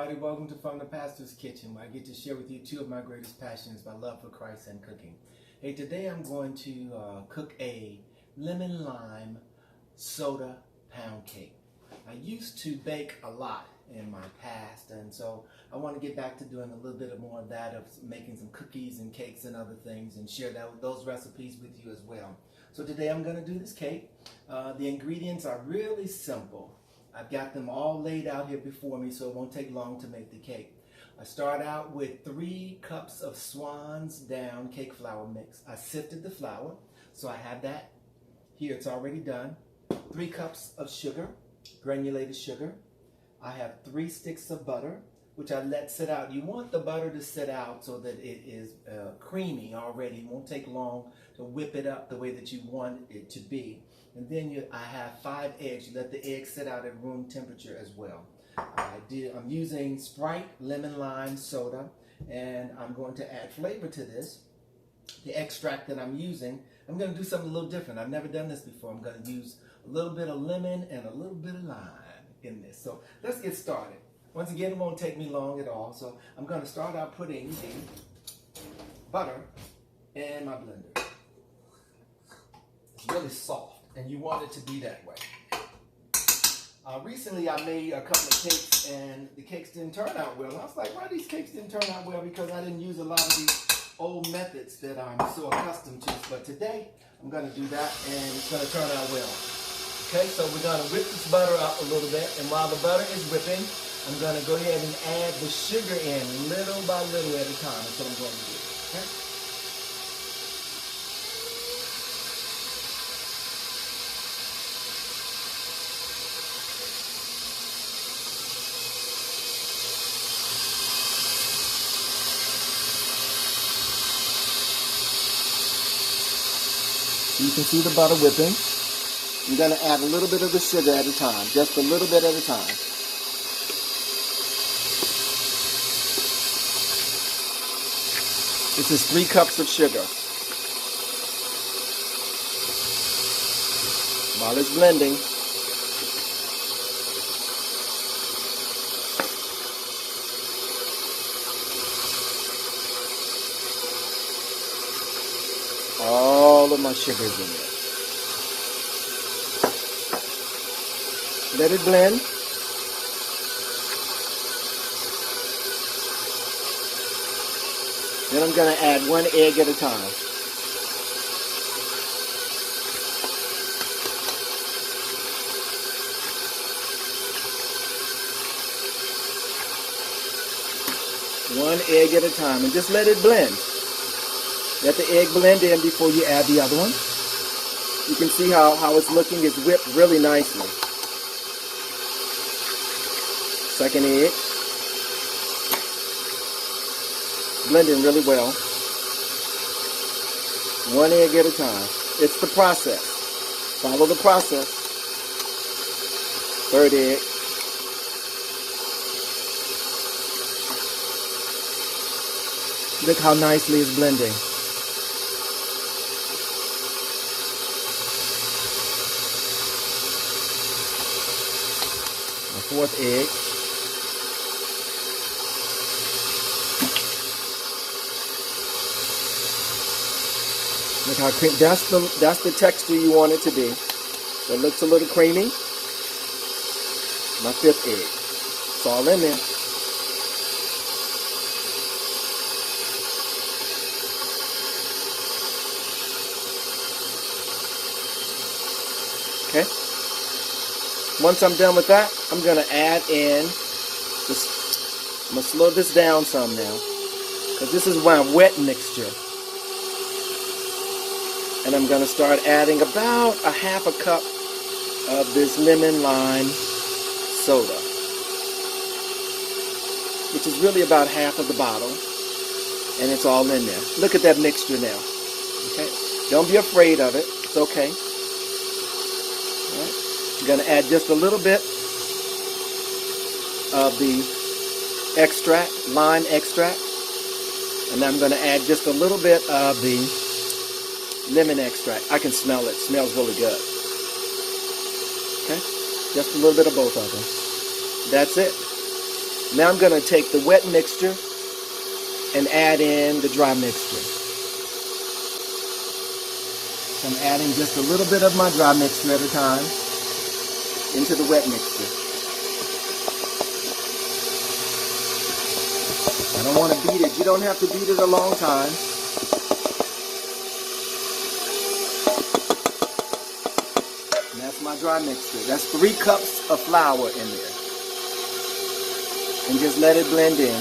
everybody. Welcome to From the Pastor's Kitchen, where I get to share with you two of my greatest passions, my love for Christ and cooking. Hey, today I'm going to cook a lemon lime soda pound cake. I used to bake a lot in my past, and so I want to get back to doing a little bit more of that, of making some cookies and cakes and other things, and share those recipes with you as well. So today I'm going to do this cake. The ingredients are really simple. I've got them all laid out here before me, so it won't take long to make the cake. I start out with 3 cups of Swan's down cake flour mix. I sifted the flour, so I have that here. It's already done. 3 cups of sugar, granulated sugar. I have 3 sticks of butter, which I let sit out. You want the butter to sit out so that it is creamy already. It won't take long to whip it up the way that you want it to be. And then I have 5 eggs. You let the eggs sit out at room temperature as well. I'm using Sprite lemon lime soda, and I'm going to add flavor to this. The extract that I'm using, I'm going to do something a little different. I've never done this before. I'm going to use a little bit of lemon and a little bit of lime in this. So let's get started. Once again, it won't take me long at all. So I'm going to start out putting the butter in my blender. It's really soft, and you want it to be that way. Recently, I made a couple of cakes, and the cakes didn't turn out well. I was like, why these cakes didn't turn out well? Because I didn't use a lot of these old methods that I'm so accustomed to. But today, I'm going to do that, and it's going to turn out well. Okay, so we're going to whip this butter up a little bit, and while the butter is whipping, I'm going to go ahead and add the sugar in little by little at a time. That's what I'm going to do. Okay? You can see the butter whipping. I'm going to add a little bit of the sugar at a time, just a little bit at a time. This is 3 cups of sugar. While it's blending, all of my sugar is in there. Let it blend. Then I'm going to add 1 egg at a time. One egg at a time, and just let it blend. Let the egg blend in before you add the other one. You can see how it's looking. It's whipped really nicely. Second egg. Blending really well. 1 egg at a time. It's the process. Follow the process. 3rd egg. Look how nicely it's blending. The 4th egg. Look how creamy. That's the texture you want it to be. So it looks a little creamy. My 5th egg. It's all in there. Okay. Once I'm done with that, I'm going to add in this. I'm going to slow this down some now, because this is my wet mixture. And I'm going to start adding about a 1/2 cup of this lemon lime soda, which is really about half of the bottle, and it's all in there. Look at that mixture now. Okay, don't be afraid of it. It's okay. All right. I'm going to add just a little bit of the extract, lime extract, and I'm going to add just a little bit of the lemon extract. I can smell it. It smells really good. Okay? Just a little bit of both of them. That's it. Now I'm going to take the wet mixture and add in the dry mixture. So I'm adding just a little bit of my dry mixture at a time into the wet mixture. I don't want to beat it. You don't have to beat it a long time. And that's my dry mixture. That's 3 cups of flour in there. And just let it blend in.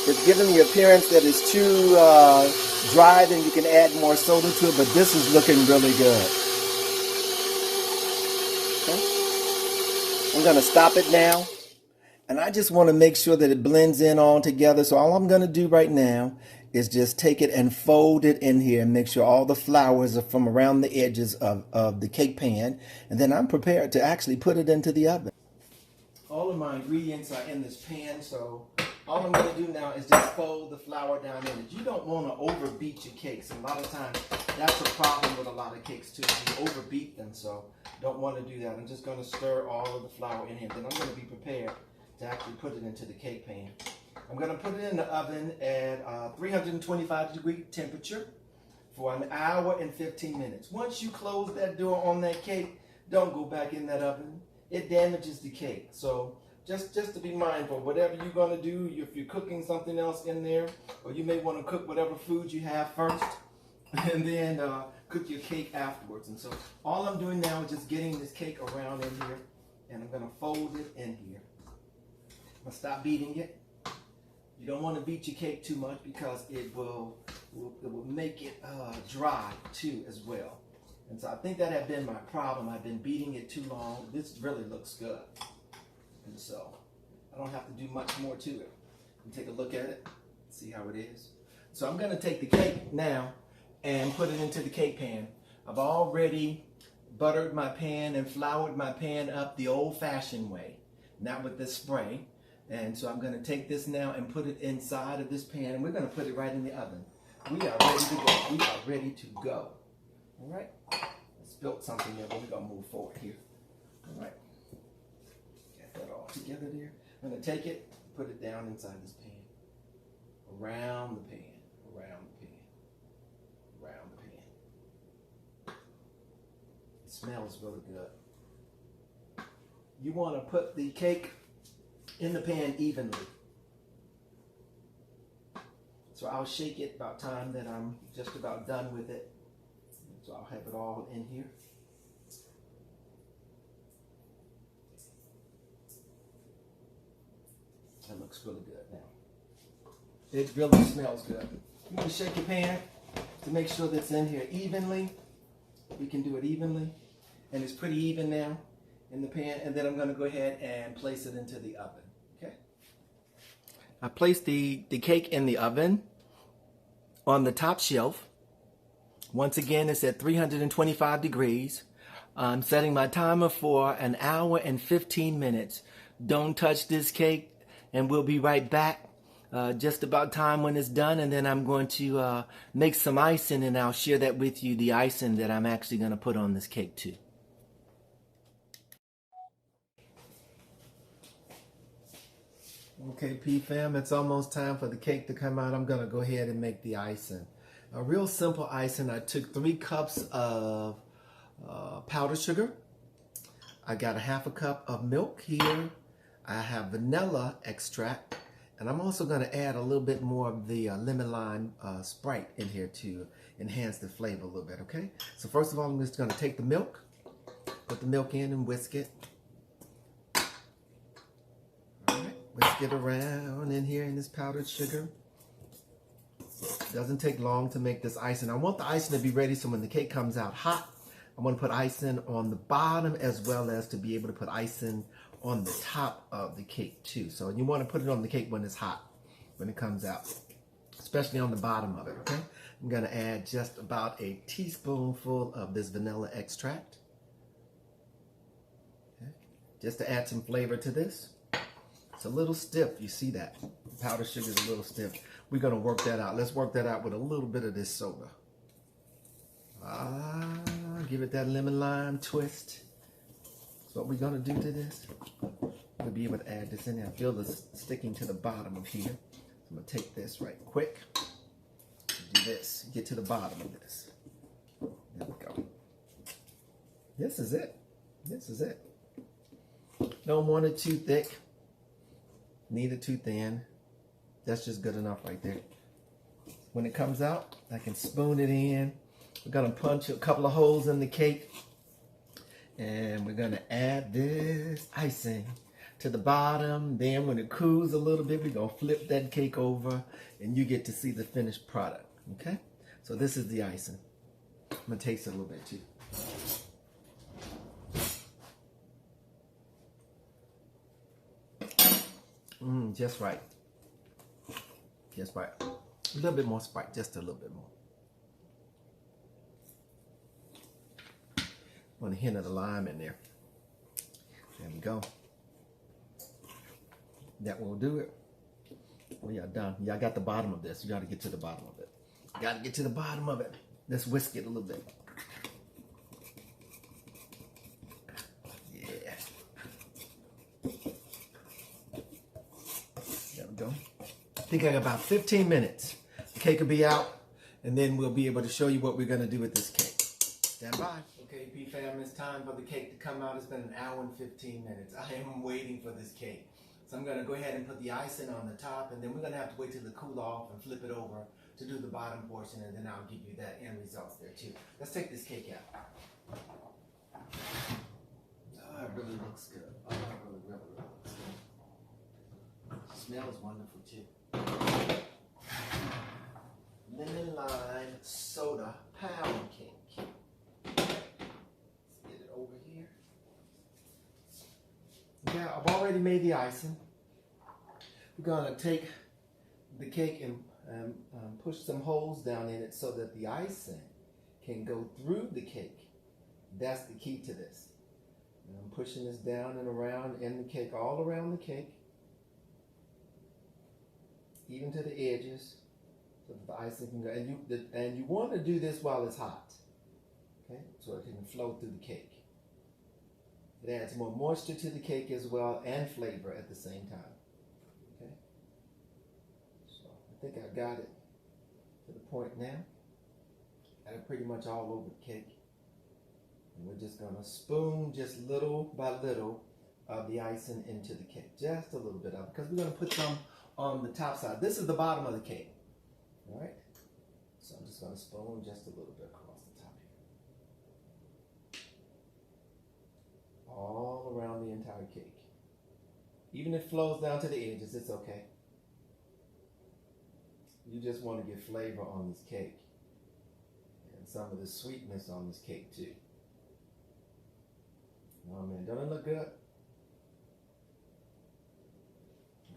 It's giving the appearance that it's too dry, then you can add more soda to it, but this is looking really good. Okay. I'm going to stop it now, and I just want to make sure that it blends in all together. So all I'm going to do right now is just take it and fold it in here and make sure all the flours are from around the edges of the cake pan, and then I'm prepared to actually put it into the oven. All of my ingredients are in this pan, so all I'm going to do now is just fold the flour down in it. You don't want to overbeat your cakes. A lot of times that's a problem with a lot of cakes too. You overbeat them, so don't want to do that. I'm just going to stir all of the flour in here. Then I'm going to be prepared to actually put it into the cake pan. I'm going to put it in the oven at 325-degree temperature for an hour and 15 minutes. Once you close that door on that cake, don't go back in that oven. It damages the cake. So just to be mindful, whatever you're going to do, if you're cooking something else in there, or you may want to cook whatever food you have first, and then cook your cake afterwards. And so all I'm doing now is just getting this cake around in here, and I'm going to fold it in here. I'm going to stop beating it. You don't want to beat your cake too much because it will make it dry too as well. And so I think that had been my problem. I've been beating it too long. This really looks good. And so I don't have to do much more to it. You take a look at it, see how it is. So I'm going to take the cake now and put it into the cake pan. I've already buttered my pan and floured my pan up the old-fashioned way, not with this spray. And so I'm going to take this now and put it inside of this pan, and we're going to put it right in the oven. We are ready to go. We are ready to go. All right. I spilled something there, but we're going to move forward here. All right. Get that all together there. I'm going to take it, put it down inside this pan. Around the pan. Around the pan. Around the pan. It smells really good. You want to put the cake in the pan evenly. So I'll shake it about time that I'm just about done with it. So I'll have it all in here. That looks really good now. It really smells good. You want to shake your pan to make sure that's in here evenly. We can do it evenly. And it's pretty even now in the pan. And then I'm going to go ahead and place it into the oven. Okay. I placed the cake in the oven on the top shelf. Once again, it's at 325 degrees. I'm setting my timer for an hour and 15 minutes. Don't touch this cake, and we'll be right back. Just about time when it's done, and then I'm going to make some icing, and I'll share that with you, the icing that I'm actually going to put on this cake too. Okay, P-Fam, it's almost time for the cake to come out. I'm going to go ahead and make the icing. A real simple icing. I took 3 cups of powdered sugar. I got a ½ cup of milk here. I have vanilla extract. And I'm also going to add a little bit more of the lemon lime Sprite in here to enhance the flavor a little bit, okay? So first of all, I'm just going to take the milk, put the milk in and whisk it. All right, whisk it around in here in this powdered sugar. Doesn't take long to make this icing. I want the icing to be ready so when the cake comes out hot, I want to put icing on the bottom as well as to be able to put icing on the top of the cake too. So you want to put it on the cake when it's hot, when it comes out, especially on the bottom of it, okay? I'm going to add just about a teaspoonful of this vanilla extract, okay? Just to add some flavor to this. It's a little stiff, you see that. Powdered sugar is a little stiff. We're going to work that out. Let's work that out with a little bit of this soda. Give it that lemon lime twist. So what we're gonna do to this, we'll be able to add this in there. I feel this sticking to the bottom of here. I'm gonna take this right quick. Do this, get to the bottom of this. There we go. This is it. This is it. Don't want it too thick, neither too thin. That's just good enough right there. When it comes out, I can spoon it in. We're gonna punch a couple of holes in the cake, and we're gonna add this icing to the bottom. Then when it cools a little bit, we're gonna flip that cake over and you get to see the finished product, okay? So this is the icing. I'm gonna taste it a little bit too. Just right. Just right. A little bit more Sprite, just a little bit more. Want a hint of the lime in there. There we go. That will do it. We are done. Y'all got the bottom of this. You got to get to the bottom of it. Got to get to the bottom of it. Let's whisk it a little bit. Yeah. There we go. I think I got about 15 minutes. The cake will be out, and then we'll be able to show you what we're going to do with this cake. Stand by. Okay, P fam, it's time for the cake to come out. It's been an hour and 15 minutes. I am waiting for this cake. So I'm going to go ahead and put the icing on the top, and then we're going to have to wait till it cool off and flip it over to do the bottom portion, and then I'll give you that end results there too. Let's take this cake out. Oh, it really looks good. Oh, it really looks good. It smells wonderful too. Lemon lime soda pound cake. Let's get it over here. Yeah, I've already made the icing. We're gonna take the cake and push some holes down in it so that the icing can go through the cake. That's the key to this. And I'm pushing this down and around in the cake, all around the cake, even to the edges, so that the icing can go. And you want to do this while it's hot, okay? So it can flow through the cake. It adds more moisture to the cake as well and flavor at the same time. Okay? So I think I got it to the point now. Got it pretty much all over the cake. And we're just gonna spoon just little by little of the icing into the cake. Just a little bit of it, because we're gonna put some on the top side. This is the bottom of the cake. All right? So I'm just gonna spoon just a little bit across the top here. All around the entire cake. Even if it flows down to the edges, it's okay. You just want to get flavor on this cake. And some of the sweetness on this cake too. Oh man, doesn't it look good?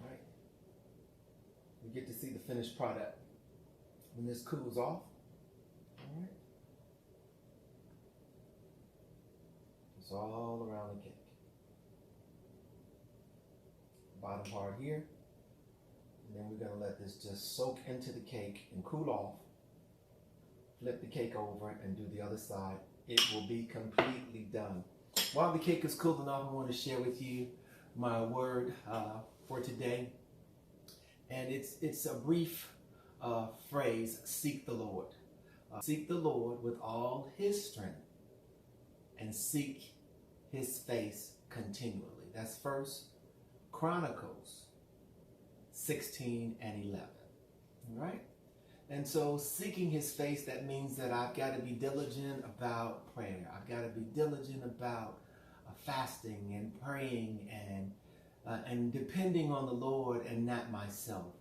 Alright. We get to see the finished product when this cools off. Alright. It's all around the cake. Bottom part here. And then we're going to let this just soak into the cake and cool off. Flip the cake over and do the other side. It will be completely done. While the cake is cooling off, I want to share with you my word for today. And it's a brief phrase, seek the Lord. Seek the Lord with all his strength and seek his face continually. That's 1 Chronicles 16 and 11. All right? And so seeking his face, that means that I've got to be diligent about prayer. I've got to be diligent about fasting and praying and depending on the Lord and not myself.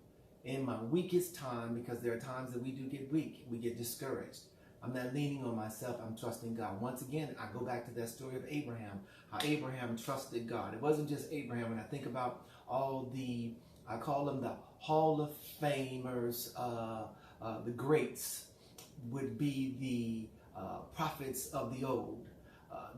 In my weakest time, because there are times that we do get weak, we get discouraged. I'm not leaning on myself, I'm trusting God. Once again, I go back to that story of Abraham, how Abraham trusted God. It wasn't just Abraham. When I think about all the, I call them the Hall of Famers, the greats would be the prophets of the old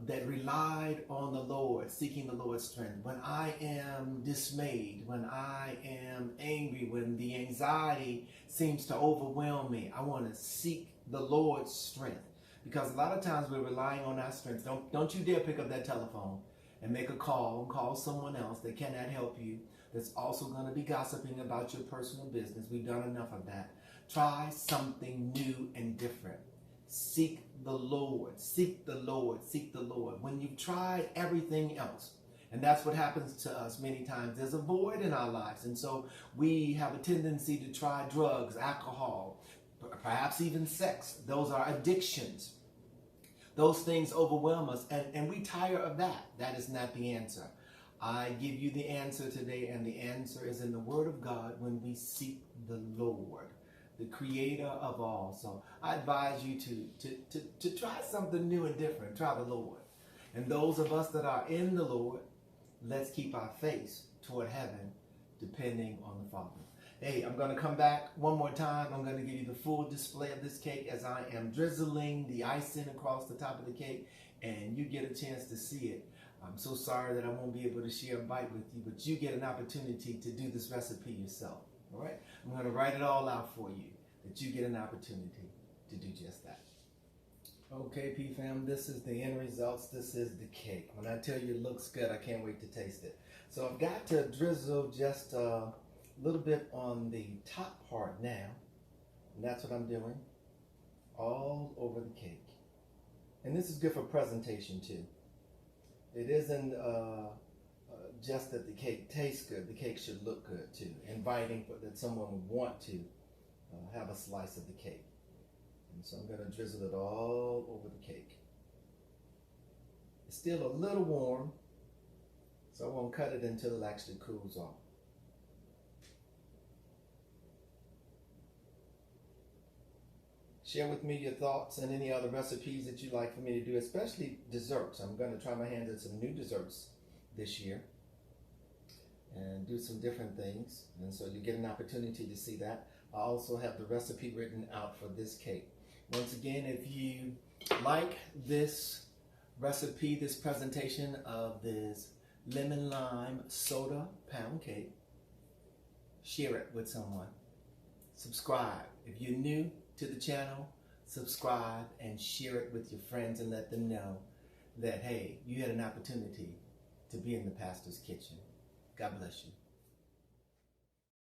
that relied on the Lord, seeking the Lord's strength. When I am dismayed, when I am angry, when the anxiety seems to overwhelm me, I want to seek the Lord's strength, Because a lot of times we're relying on our strength. Don't you dare pick up that telephone and make a call someone else that cannot help you, that's also going to be gossiping about your personal business. We've done enough of that. Try something new and different. Seek the Lord. Seek the Lord. Seek the Lord. When you've tried everything else, and that's what happens to us many times, there's a void in our lives. And so we have a tendency to try drugs, alcohol, perhaps even sex. Those are addictions. Those things overwhelm us, and we tire of that. That is not the answer. I give you the answer today, and the answer is in the Word of God when we seek the Lord, the Creator of all. So I advise you to try something new and different. Try the Lord. And those of us that are in the Lord, let's keep our face toward heaven, depending on the Father. Hey, I'm going to come back one more time. I'm going to give you the full display of this cake as I am drizzling the icing across the top of the cake, and you get a chance to see it. I'm so sorry that I won't be able to share a bite with you, but you get an opportunity to do this recipe yourself. All right? I'm going to write it all out for you, that you get an opportunity to do just that. Okay, P-Fam, this is the end results. This is the cake. When I tell you it looks good, I can't wait to taste it. So I've got to drizzle just a little bit on the top part now, and that's what I'm doing, all over the cake. And this is good for presentation too. It isn't just that the cake tastes good. The cake should look good too, inviting that someone would want to have a slice of the cake. And so I'm going to drizzle it all over the cake. It's still a little warm, so I won't cut it until it actually cools off. Share with me your thoughts and any other recipes that you'd like for me to do, especially desserts. I'm going to try my hand at some new desserts this year and do some different things. And so you get an opportunity to see that. I also have the recipe written out for this cake. Once again, if you like this recipe, this presentation of this lemon lime soda pound cake, share it with someone. Subscribe. If you're new to the channel, subscribe and share it with your friends and let them know that, hey, you had an opportunity to be in the pastor's kitchen. God bless you.